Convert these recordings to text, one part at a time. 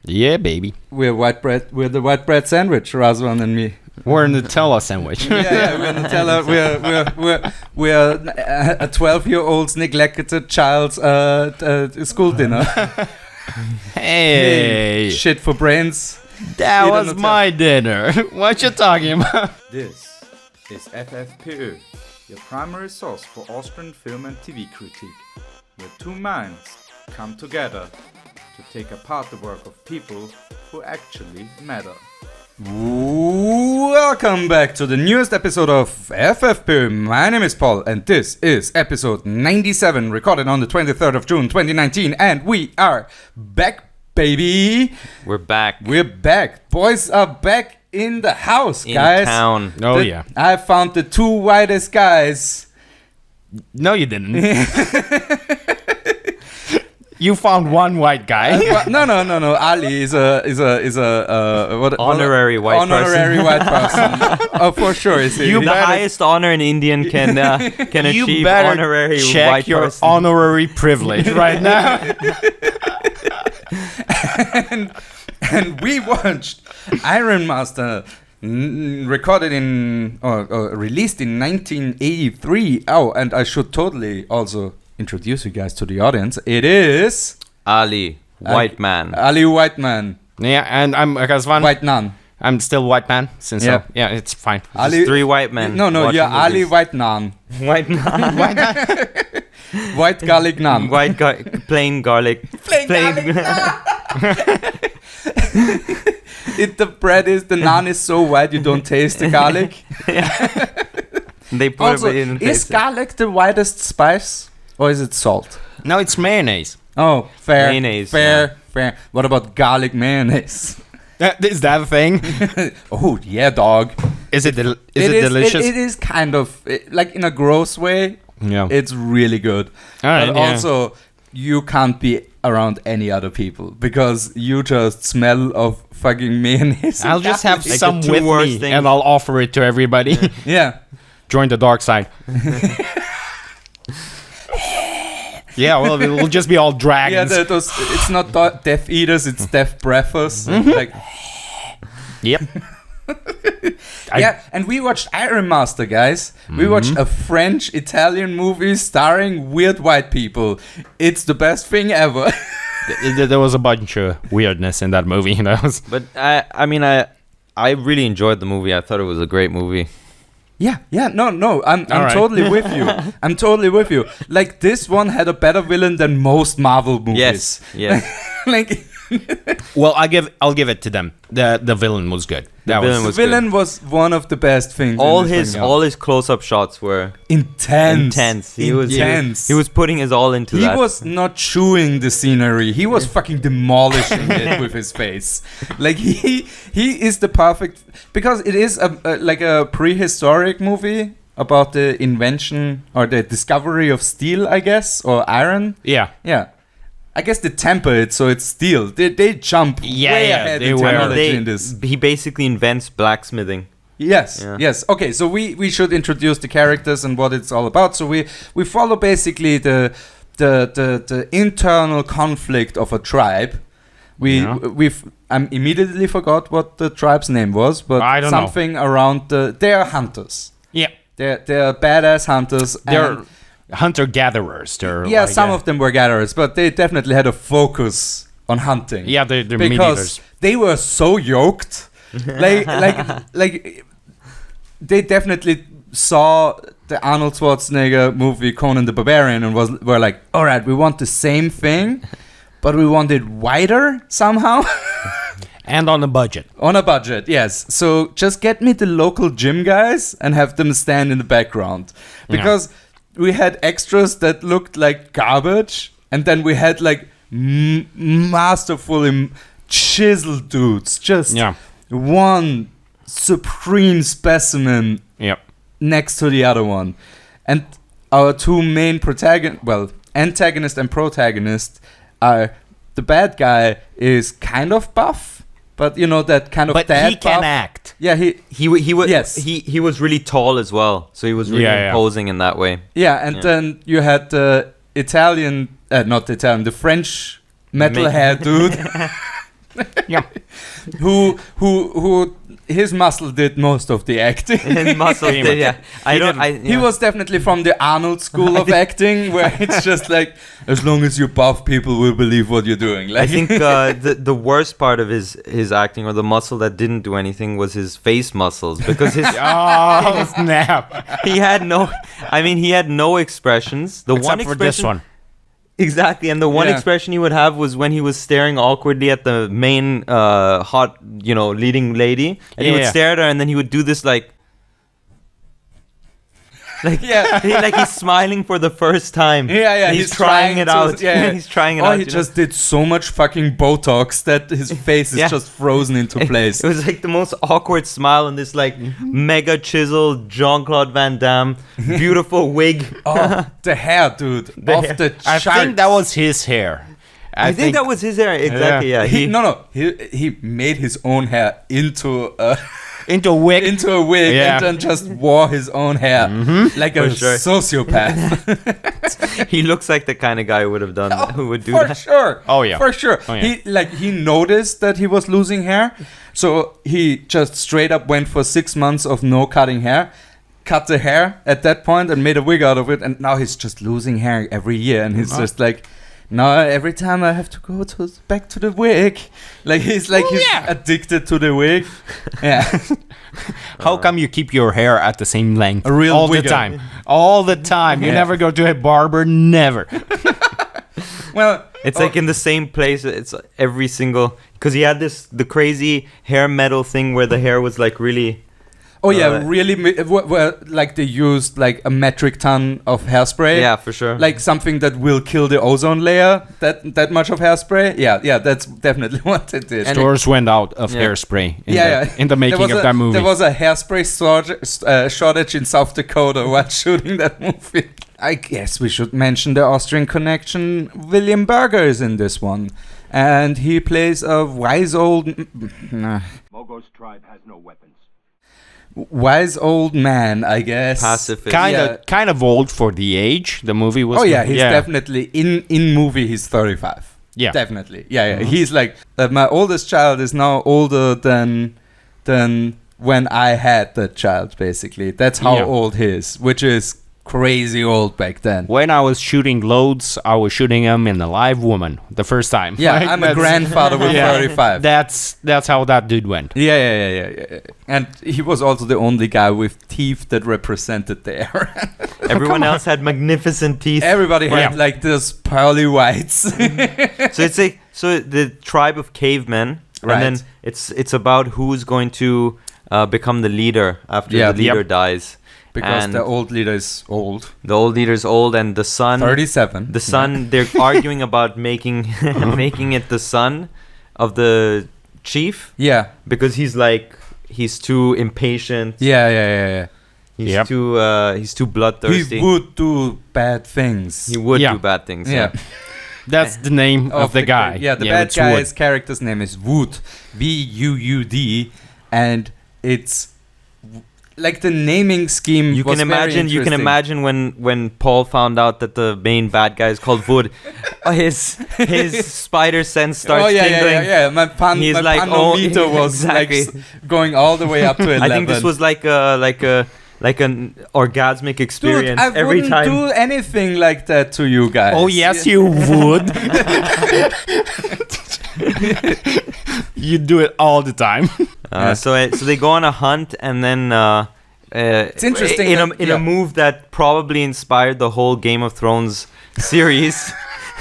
Yeah, baby. We're the white bread sandwich, Razvan and me. We're Nutella sandwich. Yeah, we're Nutella. We're a 12-year-old's neglected child's school dinner. Hey, shit for brains. That was my dinner. What you talking about? This is FFPÖ, your primary source for Austrian film and TV critique, where two minds come together to take apart the work of people who actually matter. Welcome back to the newest episode of FFPÖ. My name is Paul and this is episode 97, recorded on the 23rd of June 2019, and we are back, baby. We're back. We're back. Boys are back in the house, guys. In town. Oh, yeah. I found the two whitest guys. No, you didn't. You found one white guy. No. Ali is a honorary white person. Oh, for sure. Is he? The highest honor an Indian can achieve. Honorary check white your person. honorary privilege right now. and we watched Ironmaster, recorded in or released in 1983. Oh, and I should totally also introduce you guys to the audience. It is Ali, white man. Ali, white man. Yeah, and I'm Razvan. White nun. I'm still white man. Yeah, it's fine. Ali, three white men. No, you're Ali, white nun. White nun. White garlic nun. Plain garlic. Plain garlic nun. The naan is so white you don't taste the garlic. They put also, it in. Is garlic the whitest spice? Or is it salt? No, it's mayonnaise. Oh, fair. Mayonnaise. Fair. What about garlic mayonnaise? Is that a thing? Oh, yeah, dog. Is it delicious? It is kind of, like in a gross way. Yeah. It's really good. All right, but also, you can't be around any other people because you just smell of fucking mayonnaise. I'll just have Like some the two with worst me things. and I'll offer it to everybody. Yeah. Join the dark side. Yeah, well, we'll just be all dragons. Yeah, it's not death eaters, it's death breathers. Like, yep. yeah, and we watched Ironmaster, guys. We watched a French-Italian movie starring weird white people. It's the best thing ever. There was a bunch of weirdness in that movie. But I really enjoyed the movie. I thought it was a great movie. Yeah, no, I'm right. totally with you. I'm totally with you. Like, this one had a better villain than most Marvel movies. Yes. Like, Well, I'll give it to them. The villain was good. the villain was one of the best things. All in this his thing. close-up shots were intense. He was putting his all into that. He was not chewing the scenery. He was fucking demolishing it with his face. Like, he is the perfect, because it is like a prehistoric movie about the invention or the discovery of steel, I guess, or iron. Yeah. I guess they temper it so it's steel. They jump way ahead in technology in this. He basically invents blacksmithing. Yes, Yeah. yes. Okay, so we should introduce the characters and what it's all about. So we follow basically the internal conflict of a tribe. I immediately forgot what the tribe's name was, but I don't know. something around they are hunters. Yeah. They're badass hunters. They're hunter-gatherers. Some of them were gatherers, but they definitely had a focus on hunting. Yeah, they're because meat-eaters. they were so yoked. like they definitely saw the Arnold Schwarzenegger movie Conan the Barbarian and were like, all right, we want the same thing, but we want it wider somehow. And on a budget. On a budget, yes. So just get me the local gym guys and have them stand in the background. Because we had extras that looked like garbage, and then we had like masterfully chiseled dudes. Just one supreme specimen next to the other one. And our two main antagonist and protagonist are, the bad guy is kind of buff. But you know that kind of but dad he can buff. act. Yeah, He was he was really tall as well, so he was really imposing in that way. Yeah, and then you had the French metalhead dude. Yeah. who his muscle did most of the acting. His muscle did, yeah. He was definitely from the Arnold school of acting, where it's just like, as long as you're buff, people will believe what you're doing. Like, I think the worst part of his acting, or the muscle that didn't do anything, was his face muscles, because his Oh, snap. he had no expressions. The Except one for expression, this one. exactly, and the one expression he would have was when he was staring awkwardly at the main hot, leading lady, and he would stare at her, and then he would do this like he's smiling for the first time. Yeah. He's trying it out. Yeah. He's trying it out. He just did so much fucking Botox that his face is just frozen into place. It was like the most awkward smile, and this like mega chiseled Jean-Claude Van Damme, beautiful wig. Oh, the hair, dude. The I think that was his hair. I think that was his hair. Exactly, yeah. He made his own hair into a wig. into a wig, and then just wore his own hair like a sociopath. He looks like the kind of guy who would have done that, who would do that. Sure. Oh, yeah. For sure. Oh, yeah. He noticed that he was losing hair, so he just straight up went for 6 months of no cutting hair, cut the hair at that point and made a wig out of it, and now he's just losing hair every year, and he's just like, no, every time I have to go back to the wig. Like he's addicted to the wig. Yeah. How come you keep your hair at the same length A real all the wigger. time? All the time. You never go to a barber, never. Well, it's like in the same place. It's every single, because he had the crazy hair metal thing where the hair was like really. Oh yeah, really. Like they used like a metric ton of hairspray. Yeah, for sure. Like something that will kill the ozone layer. That much of hairspray. Yeah, that's definitely what it did. Stores went out of hairspray in the making of that movie. There was a hairspray shortage in South Dakota while shooting that movie. I guess we should mention the Austrian connection. William Berger is in this one, and he plays a wise old. Mogo's tribe has no weapons. Wise old man, I guess. Pacifist. Kind of old for the age the movie was. Oh yeah, he's definitely in movie. He's 35. Yeah, definitely. Yeah. He's like my oldest child is now older than when I had that child. Basically, that's how old he is, which is crazy old back then. When I was shooting loads, I was shooting them in a live woman the first time. Yeah, I'm a grandfather with 35. That's how that dude went. Yeah. And he was also the only guy with teeth that represented the era. Everyone else had magnificent teeth. Everybody had like those pearly whites. So it's like the tribe of cavemen, and then it's about who's going to become the leader after the leader dies. Because the old leader is old. The old leader is old, and the son... 37. The son, they're arguing about making it the son of the chief. Yeah. Because he's too impatient. Yeah. He's too bloodthirsty. He would do bad things. He would do bad things. Yeah. That's the name of the guy. Yeah, the bad guy's character's name is Wood. Vuud. And it's... like the naming scheme you can imagine when Paul found out that the main bad guy is called Wood, his spider sense starts tingling. Yeah. My panometer was like going all the way up to 11. I think this was like an orgasmic experience. Dude, I wouldn't do anything like that to you guys. Oh yes, you would. You do it all the time. So they go on a hunt, and then it's interesting in a move that probably inspired the whole Game of Thrones series.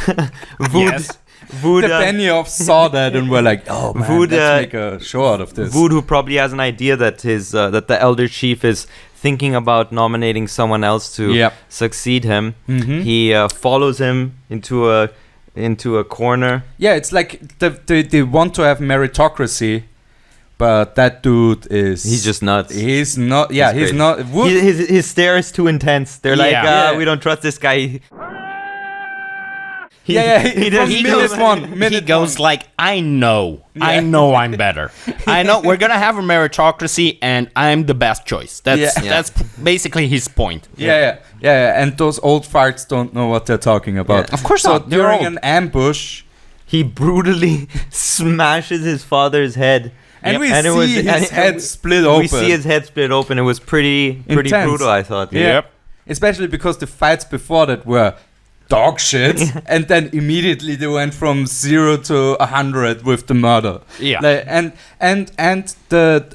Wood, the Benioff saw that and were like, "Oh man, let's make a show out of this." Wood, who probably has an idea that that the elder chief is thinking about nominating someone else to succeed him. Mm-hmm. He follows him into a corner. Yeah, it's like they want to have meritocracy, but that dude he's just nuts. He's not. Yeah, he's not. His stare is too intense. They're like, we don't trust this guy. He goes like, I know I'm better. I know we're gonna have a meritocracy, and I'm the best choice. That's basically his point. Yeah. And those old farts don't know what they're talking about. Yeah. Of course so not. During an ambush, he brutally smashes his father's head. And we see his head split open. We see his head split open. It was pretty brutal, I thought. Yep. Especially because the fights before that were dog shit, and then immediately they went from 0 to 100 with the murder. Yeah. And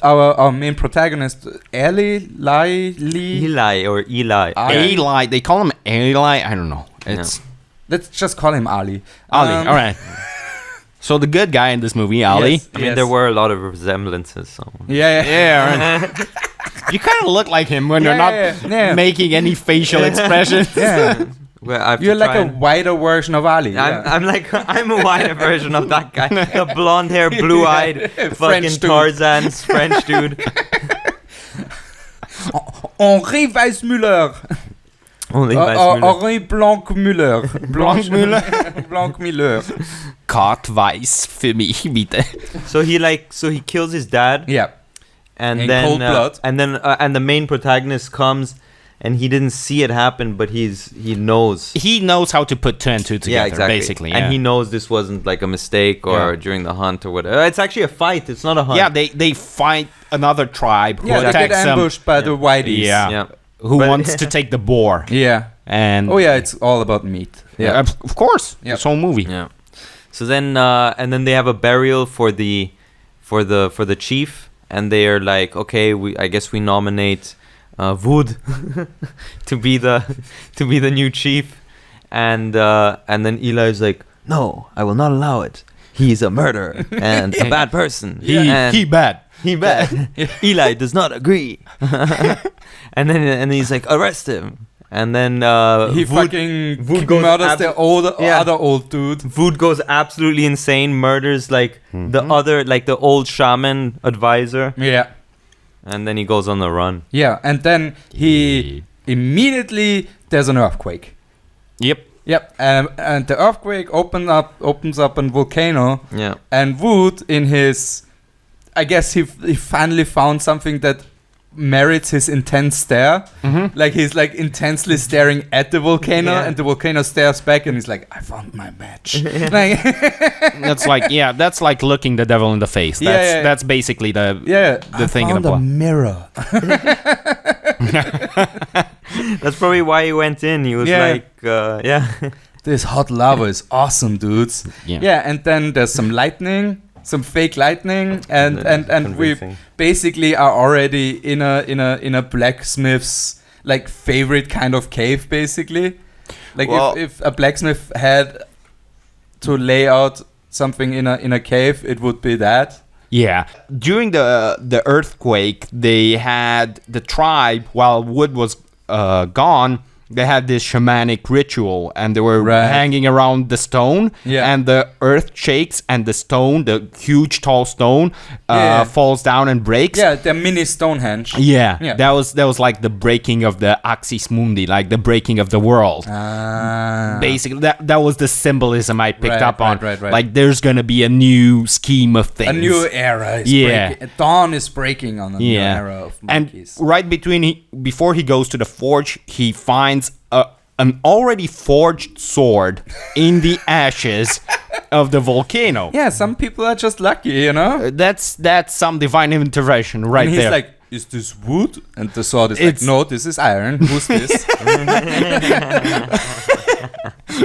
our main protagonist, Eli. They call him Eli. I don't know. Let's just call him Ali. Ali. All right. So the good guy in this movie, Ali. Yes, I mean, there were a lot of resemblances. So. Yeah. Right. You kind of look like him when you're not making any facial expressions. Yeah. Well, you're like a wider version of Ali. I'm a wider version of that guy. The blonde hair, blue-eyed, fucking Tarzan's French dude. Henri Weissmuller. Henri Blancmüller. Blancmüller. Kart weiß für mich, bitte. So he kills his dad. Yeah. And in then cold blood. And the main protagonist comes. And he didn't see it happen, but he knows. He knows how to put 2 and 2 together, exactly. basically. And he knows this wasn't like a mistake or during the hunt or whatever. It's actually a fight. It's not a hunt. Yeah, they fight another tribe who attacks they get ambushed by the whiteys. Yeah. Who wants to take the boar. Yeah. And it's all about meat. Yeah, of course. Yeah. This whole movie. Yeah. So then and then they have a burial for the chief, and they are like, okay, I guess we nominate Wood to be the new chief, and then Eli's like, no, I will not allow it. He's a murderer and a bad person. He bad. Eli does not agree. and then he's like, arrest him. And then Wood murders the other old dude. Wood goes absolutely insane, murders like the old shaman advisor. Yeah. And then he goes on the run. Yeah, and then he immediately there's an earthquake. Yep. And the earthquake opens up a volcano. Yeah. And Wood, in his, I guess he finally found something that merits his intense stare. Mm-hmm. Like he's like intensely staring at the volcano, and the volcano stares back, and he's like, "I found my match." That's like looking the devil in the face. That's basically the thing in the plot. A mirror. That's probably why he went in. He was This hot lava is awesome, dudes. Yeah, and then there's some lightning. Some fake lightning, and we basically are already in a blacksmith's like favorite kind of cave, basically. Like if a blacksmith had to lay out something in a cave, it would be that. Yeah. During the earthquake, they had the tribe, while Wood was gone. They had this shamanic ritual, and they were hanging around the stone, and the earth shakes, and the stone, the huge tall stone, falls down and breaks. Yeah, the mini Stonehenge. Yeah. That was like the breaking of the Axis Mundi, like the breaking of the world. Basically, that was the symbolism I picked up on. Right. Like, there's gonna be a new scheme of things. A new era is breaking. Dawn is breaking on a new era of monkeys. And right before he goes to the forge, he finds an already forged sword in the ashes of the volcano. Yeah, some people are just lucky, you know? That's some divine intervention right there. And he's like, is this wood? And the sword is like, no, this is iron. Who's this?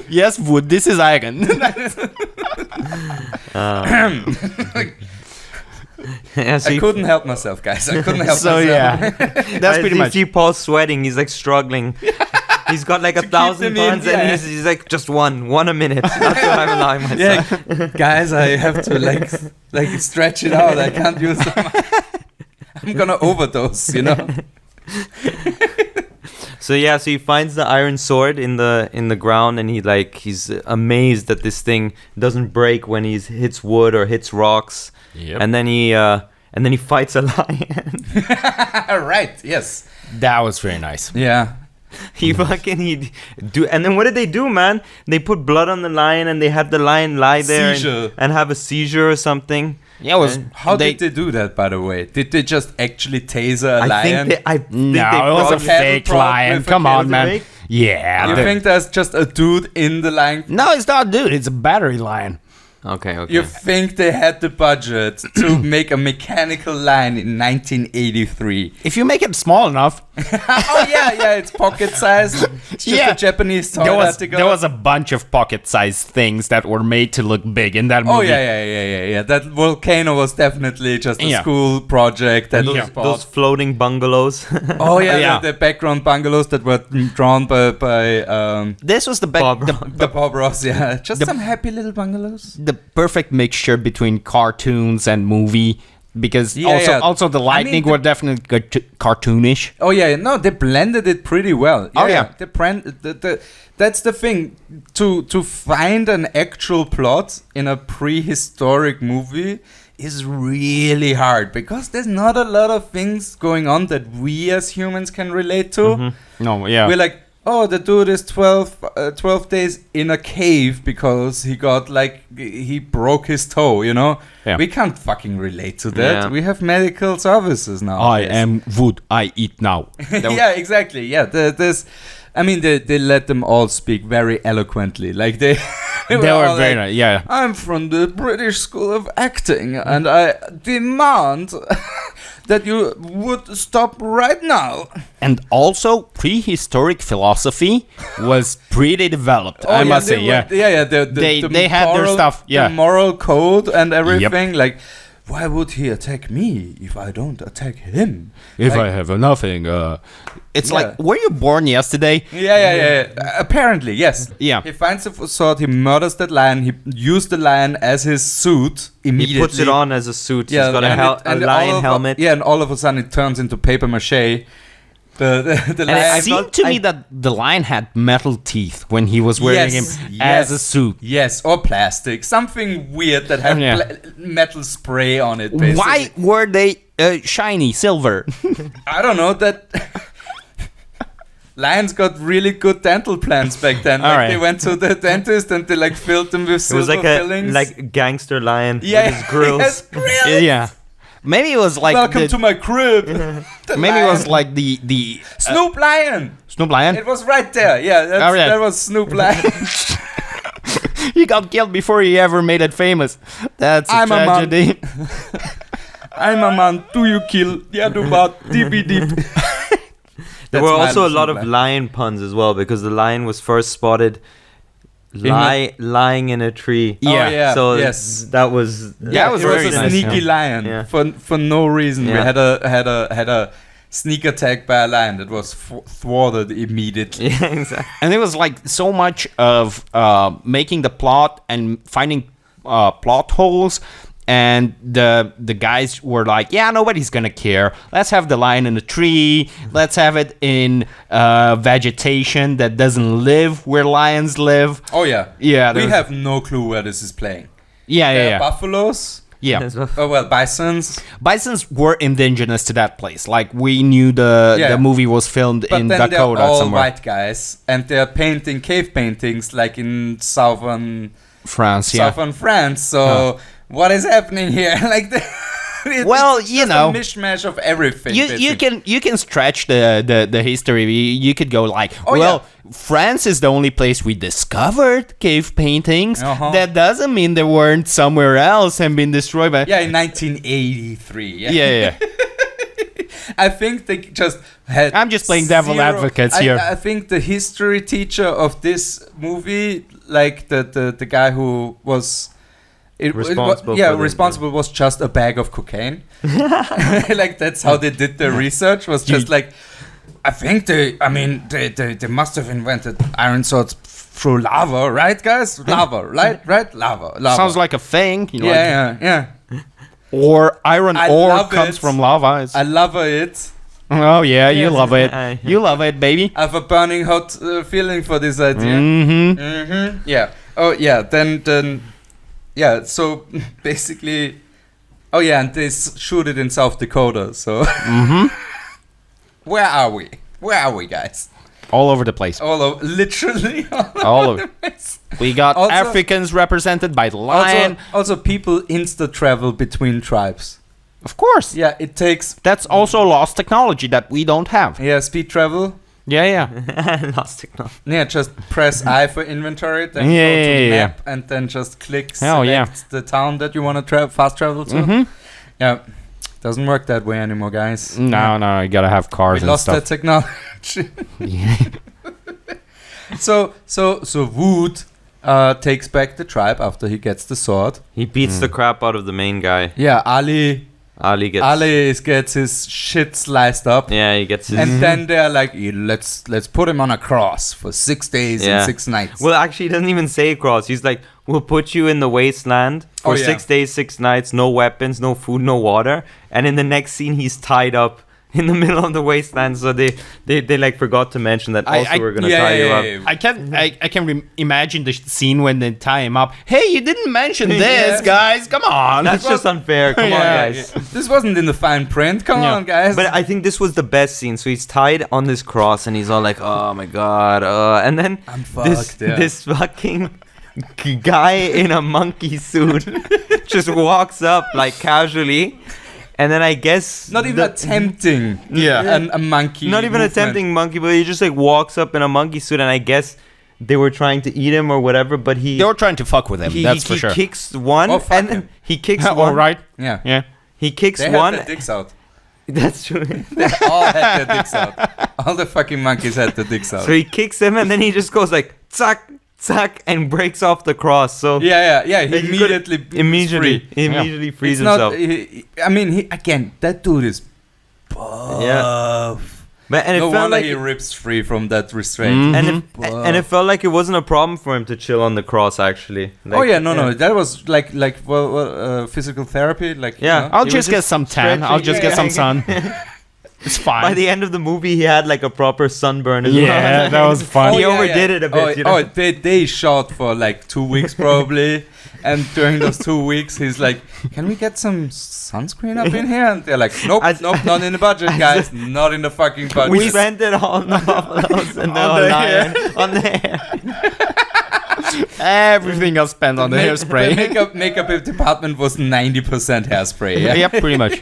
Yes, wood, this is iron. I couldn't help myself, guys. I couldn't help myself. Yeah, that's pretty much. You see Paul sweating. He's like struggling. He's got like 1,000 pounds, and he's like, just one a minute. That's what I'm allowing myself. Yeah, guys, I have to like stretch it out. I can't use it. I'm gonna overdose, you know. So he finds the iron sword in the ground, and he's amazed that this thing doesn't break when he hits wood or hits rocks. Yep. And then he fights a lion. Right. Yes. That was very nice. Yeah. And then what did they do, man? They put blood on the lion, and they had the lion lie there and have a seizure or something. Yeah, how did they do that, by the way? Did they just actually taser a lion? No, it was a fake lion. Come on, man. Yeah. You think there's just a dude in the lion? No, it's not a dude. It's a battery lion. Okay. You think they had the budget to make a mechanical line in 1983? If you make it small enough, Oh yeah, it's pocket size. It's just a Japanese toy. there was a bunch of pocket-sized things that were made to look big in that movie. Oh yeah. That volcano was definitely just a school project. That was bought. Those floating bungalows. Oh yeah, the background bungalows that were drawn by This was the Bob Ross. Yeah, just some happy little bungalows. The perfect mixture between cartoons and movie, because also the lightning were definitely cartoonish. Oh yeah, no, they blended it pretty well. That's the thing, to find an actual plot in a prehistoric movie is really hard, because there's not a lot of things going on that we as humans can relate to. Mm-hmm. No, yeah. We're like, oh, the dude is 12 days in a cave because he broke his toe, you know? Yeah. We can't fucking relate to that. Yeah. We have medical services now. I am wood, I eat now. Yeah, exactly. Yeah, they let them all speak very eloquently. Like they were very nice, yeah. I'm from the British School of Acting, and I demand that you would stop right now. And also, prehistoric philosophy was pretty developed, I must say. They had their stuff. Yeah, the moral code and everything. Yep. Like, why would he attack me if I don't attack him? If I have nothing, it's like, were you born yesterday? Yeah. Apparently, yes. Yeah. He finds a sword. He murders that lion. He used the lion as his suit immediately. He puts it on as a suit. He's got a lion helmet. Yeah, and all of a sudden it turns into paper mache. The lion. It seemed to me that the lion had metal teeth when he was wearing him as a suit. Yes, or plastic. Something weird that had metal spray on it, basically. Why were they shiny, silver? I don't know. That lions got really good dental plans back then. They went to the dentist and they filled them with silver fillings. It was like a gangster lion with his grills. Yes, grills. Yeah. Maybe it was like welcome to my crib. Maybe it was like the Snoop Lion. Snoop Lion. It was right there. Yeah, that was Snoop Lion. He got killed before he ever made it famous. That's a tragedy. I'm a man. Do you kill? Yeah, do what? DBD. There were also a lot of lion puns as well, because the lion was first spotted lying in a tree. Yeah. So that was very a nice, sneaky lion. Yeah. For no reason. Yeah. We had a sneak attack by a lion that was thwarted immediately. Yeah, exactly. And it was like so much of making the plot and finding plot holes. And the guys were like, yeah, nobody's gonna care. Let's have the lion in a tree. Let's have it in vegetation that doesn't live where lions live. Oh yeah. Yeah. We have no clue where this is playing. Yeah. Buffaloes. Yeah. Oh well, bisons. Bisons were indigenous to that place. Like, we knew the movie was filmed in Dakota they're all somewhere. white guys, and they're painting cave paintings like in southern France. Southern France. So what is happening here? Like, it's you know, a mishmash of everything. You can stretch the history. You could go like, France is the only place we discovered cave paintings. That doesn't mean they weren't somewhere else and been destroyed by. Yeah, in 1983. Yeah. I think they just had. I'm just playing devil advocates here. I think the history teacher of this movie, like the guy who was. Responsible was just a bag of cocaine. Like, that's how they did the research. Was just like, I think they must have invented iron swords through lava, right, guys? Lava, right? Lava. Sounds like a thing. You know, yeah. Or iron ore comes from lava. I love it. Oh yeah, you love it. You love it, baby. I have a burning hot feeling for this idea. Mm-hmm. Yeah. Oh yeah. Then. Yeah, so basically, and they shoot it in South Dakota, so... Where are we, guys? All over the place. Literally all over. We got also, Africans represented by the lion. Also, people insta-travel between tribes. Of course. Yeah, it takes... That's also lost technology that we don't have. Yeah, speed travel. Yeah. Lost technology. Yeah, just press I for inventory, then Yeah, go to yeah. map, and then just click Oh, yeah. select the town that you want to fast travel to. Mm-hmm. Yeah, doesn't work that way anymore, guys. No, you gotta have cars We and lost stuff. that technology. Yeah. So Wood takes back the tribe after he gets the sword. He beats the crap out of the main guy. Yeah, Ali gets his shit sliced up. Yeah, he gets his And then they're like, let's put him on a cross for 6 days and 6 nights. Well, actually, he doesn't even say cross. He's like, we'll put you in the wasteland for 6 days, 6 nights, no weapons, no food, no water. And in the next scene, he's tied up in the middle of the wasteland. So they like forgot to mention that also we're gonna tie you up. I can imagine the scene when they tie him up. Hey, you didn't mention this, guys. Come on. That's just unfair. Come on, guys. This wasn't in the fine print. Come on, guys. But I think this was the best scene. So he's tied on this cross and he's all like, oh my god. And then I'm fucked, this fucking guy in a monkey suit just walks up like casually. And then I guess not even attempting a monkey not even movement. attempting monkey, but he just like walks up in a monkey suit, and I guess they were trying to eat him or whatever, but they were trying to fuck with him. That's for sure. He kicks one, and then he kicks one. All right. Yeah. He kicks they one. Had their dicks out. That's true. They all had their dicks out. All the fucking monkeys had their dicks out. So he kicks him, and then he just goes like zack, zack, and breaks off the cross. So He immediately frees himself. Again, that dude is buff. Yeah. But and no it felt wonder like he rips free from that restraint. and it felt like it wasn't a problem for him to chill on the cross. Actually. Like, no, that was like physical therapy. Like I'll just get some tan. I'll just get some sun. It's fine. By the end of the movie, he had like a proper sunburn as well. Yeah, that was fun. He overdid it a bit. They shot for like 2 weeks probably, and during those 2 weeks, he's like, "Can we get some sunscreen up in here?" And they're like, "Nope, not in the budget, guys, not in the fucking budget." We spent it on the buffaloes and on the hair. Everything got spent on the hairspray. The makeup department was 90% hairspray. Yeah, yep, pretty much.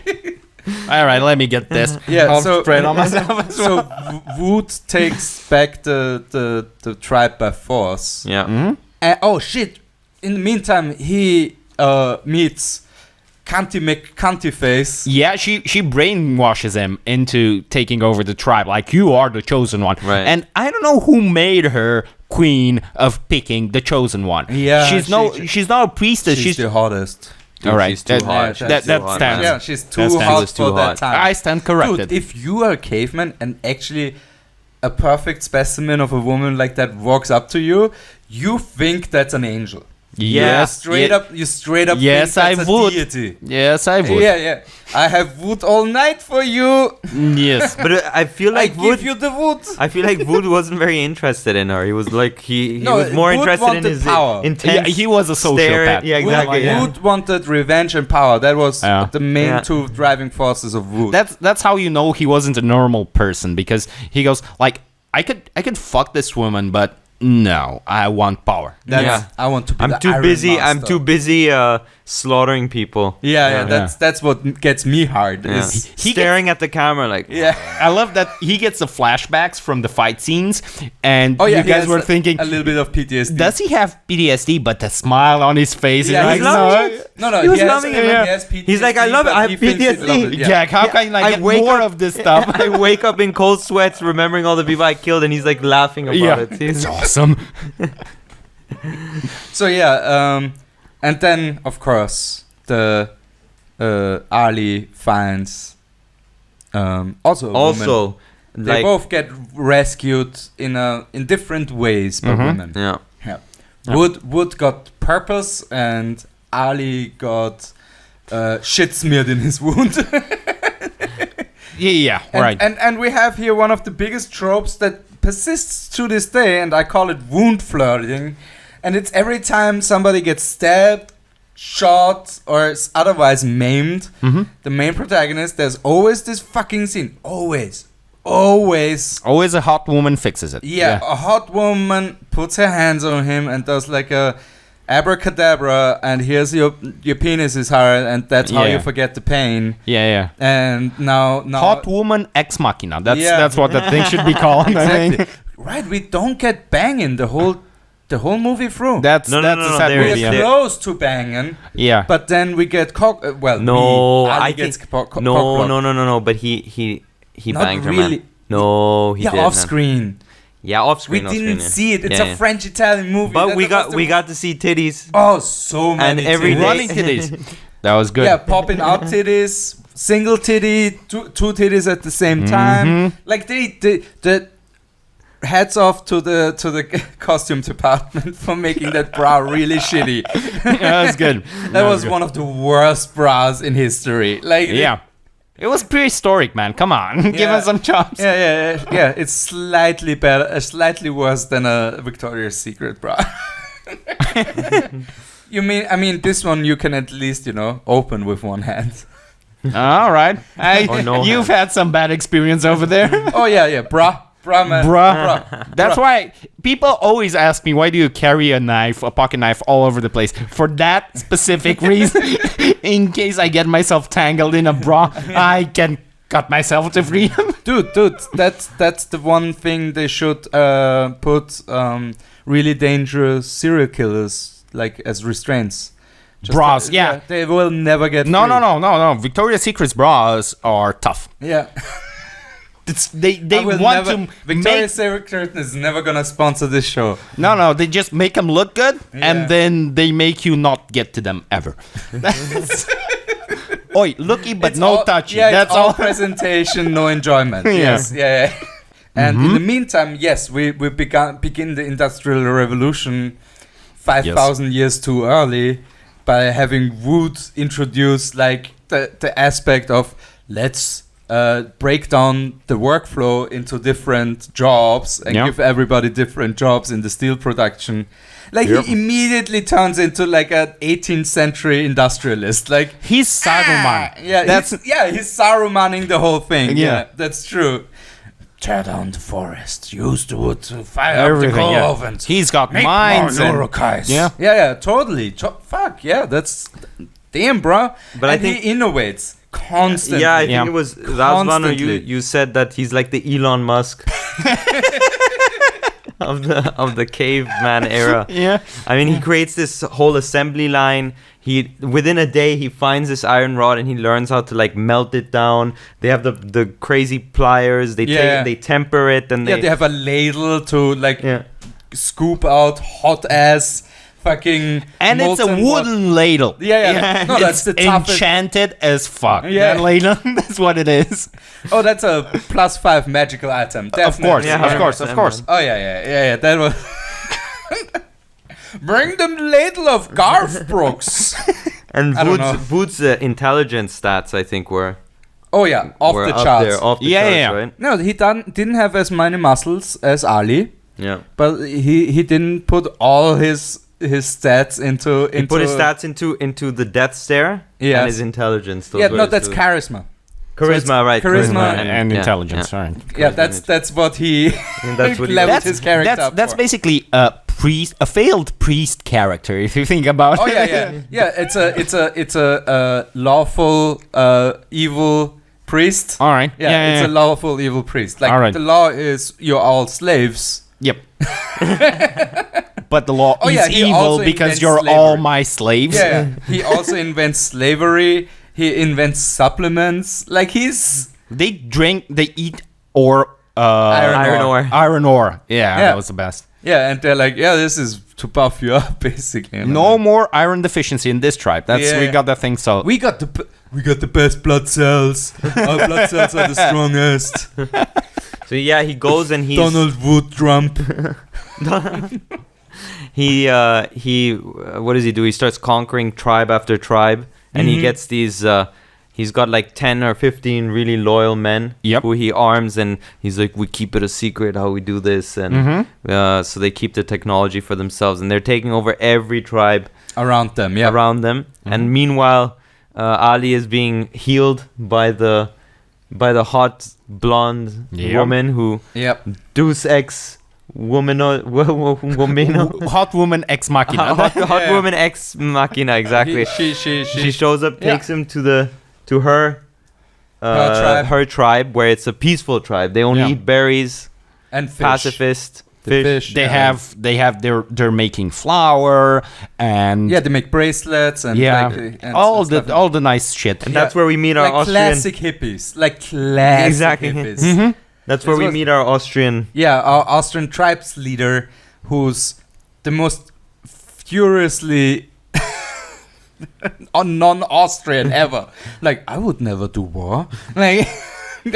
All right, let me get this. Yeah, I'll so spray it on myself as well. So Wood takes back the tribe by force. Yeah. Mm-hmm. And, oh shit! In the meantime, he meets Cunty Face. Yeah, she brainwashes him into taking over the tribe. Like, you are the chosen one. Right. And I don't know who made her queen of picking the chosen one. Yeah, she's not a priestess. She's the hottest. Dude, all right, she's too hot. That stands. Yeah, she's too hot for that time. I stand corrected. Dude, if you are a caveman and actually a perfect specimen of a woman like that walks up to you, you think that's an angel. Yes, You straight up yes, think that's I would. a deity. Yes, I would. Yeah. I have wood all night for you. Yes. But I feel like I give you the wood. I feel like Wood wasn't very interested in her. He was like he was more Wood interested in wanted his power. intense. Yeah, he was a sociopath. Yeah, exactly. Wood wanted revenge and power. That was the main Yeah. two driving forces of Wood. That's how you know he wasn't a normal person, because he goes like, I could fuck this woman, but no, I want power. I want to be the I'm too busy slaughtering people. Yeah, that's what gets me hard. Yeah. Is Staring at the camera like. Yeah. I love that he gets the flashbacks from the fight scenes, and he you guys has were thinking, a little bit of PTSD. does he have PTSD? But the smile on his face Yeah, is he's like, loving it. No, He was has- loving it, he man. has PTSD, He's like, I love it. but I have he thinks he PTSD. loves it. Yeah. Jack, how can I get wake more up- of this stuff? I wake up in cold sweats remembering all the people I killed, and he's like laughing about it. It's awesome. So and then of course the Ali finds also a woman. They both get rescued in different ways by women. Yeah. Wood got purpose, and Ali got shit smeared in his wound. Right. And we have here one of the biggest tropes that persists to this day, and I call it wound flirting. And it's every time somebody gets stabbed, shot, or is otherwise maimed, the main protagonist, there's always this fucking scene. Always Always a hot woman fixes it. a hot woman puts her hands on him and does like a abracadabra, and here's your penis is hard, and that's how you forget the pain. Yeah. And now Hot woman ex machina. That's what that thing should be called. Exactly. I think. Right, we don't get banging the whole movie through. That's No, a sad movie. We're Yeah. close to banging. Yeah. But then we get I gets think no. But he Not banged her, really. man. No, he didn't. off screen. Yeah, off We screen. didn't see it. It's a French-Italian movie. But That we was the- got to see titties. Oh, so many And every titties. day- Running titties. That was good. Yeah, popping out titties, single titty, two titties at the same time. Like the hats off to the costume department for making that bra really shitty. Yeah, that was good. That was one of the worst bras in history. Like Yeah. It was prehistoric, man. Come on. Give us some chops. Yeah. It's slightly better, slightly worse than a Victoria's Secret bra. I mean, this one you can at least, open with one hand. All right. no You've had some bad experience over there. Oh yeah, bra man. Bruh. That's why people always ask me, why do you carry a pocket knife all over the place? For that specific reason. In case I get myself tangled in a bra, I can cut myself to freedom. Dude, that's the one thing they should put really dangerous serial killers like as restraints. Bras, yeah. They will never get No. free. Victoria's Secret's bras are tough. Yeah. They want to Victoria's Secret is never gonna sponsor this show. No, they just make them look good, Yeah. and then they make you not get to them ever. Oi, looky but It's no all- touchy. Yeah, That's it's all. presentation, no enjoyment. Yeah. Yes, yeah. And in the meantime, yes, we begin the Industrial Revolution 5,000 years too early by having wood introduce like the aspect of let's break down the workflow into different jobs and give everybody different jobs in the steel production. Like he immediately turns into like an 18th century industrialist. Like He's Saruman. he's Sarumaning the whole thing. Yeah. Yeah, that's true. Tear down the forest. Use the wood to fire Everything, up the coal yeah. ovens. He's got Make minds. more and- Urukais. Yeah. Totally. Fuck yeah, that's damn, bro. But I and think- he innovates constantly. Yeah, I think Yeah. it was Razvan, or Constantly. you said that he's like the Elon Musk of the caveman era. Yeah. I mean, he creates this whole assembly line. Within a day he finds this iron rod and he learns how to like melt it down. They have the crazy pliers. They temper it and they have a ladle to like scoop out hot ass fucking And it's a molten wooden ladle. Yeah. No, that's It's the toughest. enchanted as fuck. Yeah. That ladle, that's what it is. Oh, that's a +5 magical item. Definitely. Of course, Yeah, of course. Oh yeah. That was. Bring them the ladle of Garth Brooks. And I don't know. Wood's intelligence stats, I think, were Oh yeah, off were the up charts. there, off the Yeah, charts, yeah. right? No, he didn't have as many muscles as Ali, Yeah. but he didn't put all his stats into. He put his stats into the death stare Yes. and his intelligence. Those Yeah, were no, his that's two. charisma. Charisma, right? charisma And yeah, intelligence, yeah. right. Yeah, that's what he And that's what he leveled was. his character up That's for. basically a failed priest character, if you think about Oh it. yeah. It's a lawful evil priest. All right. Yeah, it's a lawful evil priest. Like All right. the law is you're all slaves. Yep. But the law Oh, is yeah, he evil also because invents you're all slavery. my slaves. Yeah. He also invents slavery. He invents supplements. Like he's They eat ore. Iron ore. Yeah, that was the best. and they're like, yeah, this is to buff you up, basically. you know? No more iron deficiency in this tribe. We got that thing solved. We got the best blood cells. Our blood cells are the strongest. So yeah, he goes and he's Donald Wood Trump. he what does he do? He starts conquering tribe after tribe, and he gets these. He's got like 10 or 15 really loyal men who he arms, and he's like, we keep it a secret how we do this, and so they keep the technology for themselves, and they're taking over every tribe Around them, yeah. around them. And meanwhile, Ali is being healed by the hot blonde woman who Yep. Deus Ex Hot woman ex machina. hot woman ex machina, exactly. She shows up, takes him to her tribe, where it's a peaceful tribe. They only eat berries and fish. Pacifist. Fish. They're making flour and they make bracelets and and all stuff. the nice shit. And that's where we meet our Austrian classic hippies, hippies. Mm-hmm. That's where we meet our Austrian. Yeah, our Austrian tribes leader, who's the most furiously non-Austrian ever. Like, I would never do war. Like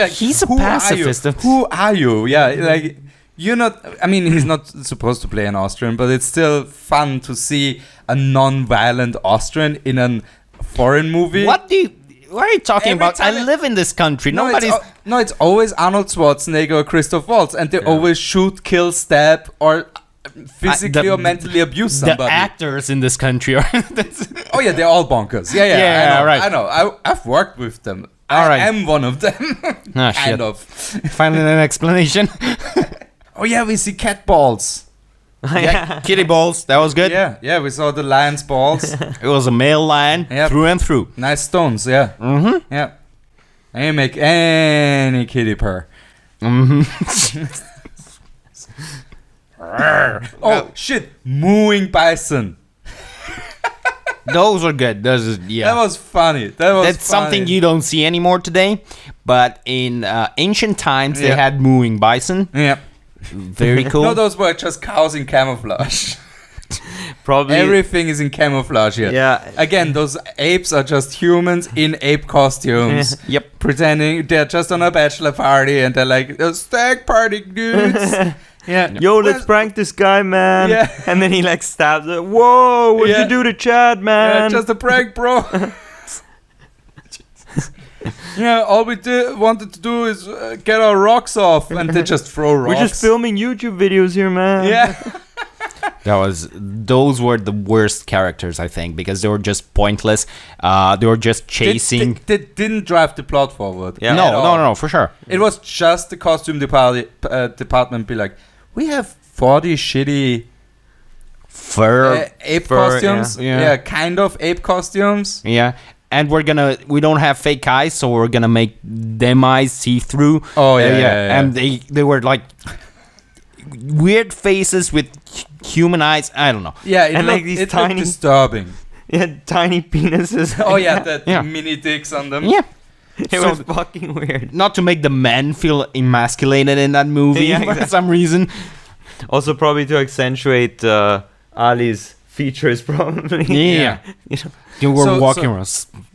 he's a pacifist. Who are you? Yeah, like, you're not. I mean, he's not supposed to play an Austrian, but it's still fun to see a non-violent Austrian in a foreign movie. What are you talking about? I live in this country. It's always Arnold Schwarzenegger or Christoph Waltz, and they always shoot, kill, stab, or physically or mentally abuse somebody. The actors in this country are. Oh yeah, they're all bonkers. Yeah, I know. I've worked with them. I am one of them. Kind of. Finally, an explanation. Oh yeah, we see cat balls. Kitty balls. That was good. Yeah, we saw the lion's balls. It was a male lion through and through. Nice stones, yeah. Mm-hmm. Yeah. And you make any kitty purr. Mm-hmm. Oh shit! Mooing bison. Those are good. That was funny. That's something you don't see anymore today. But in ancient times, they had mooing bison. Yeah. Very cool. No, those were just cows in camouflage. Probably everything is in camouflage here. Yeah. Again, those apes are just humans in ape costumes. Yep. Pretending they're just on a bachelor party and they're like, a stag party, dudes. Yeah. Yo, let's prank this guy, man. Yeah. And then he like stabs it. Whoa, what'd you do to Chad, man? Yeah, just a prank, bro. Yeah, all we wanted to do is get our rocks off, and they just throw rocks. We're just filming YouTube videos here, man. Yeah. Those were the worst characters, I think, because they were just pointless. They were just chasing. They didn't drive the plot forward. Yeah. No, for sure. It was just the costume department be like, we have 40 shitty fur ape costumes. Yeah, kind of ape costumes. Yeah. And we don't have fake eyes, so we're gonna make them eyes see through. Oh yeah. And they were like weird faces with human eyes. I don't know. Yeah, and like these tiny, looked disturbing. Yeah, tiny penises. Oh yeah, the mini dicks on them. Yeah. It was fucking weird. Not to make the men feel emasculated in that movie for some reason. Also, probably to accentuate Ali's features, probably. Yeah. You were walking around,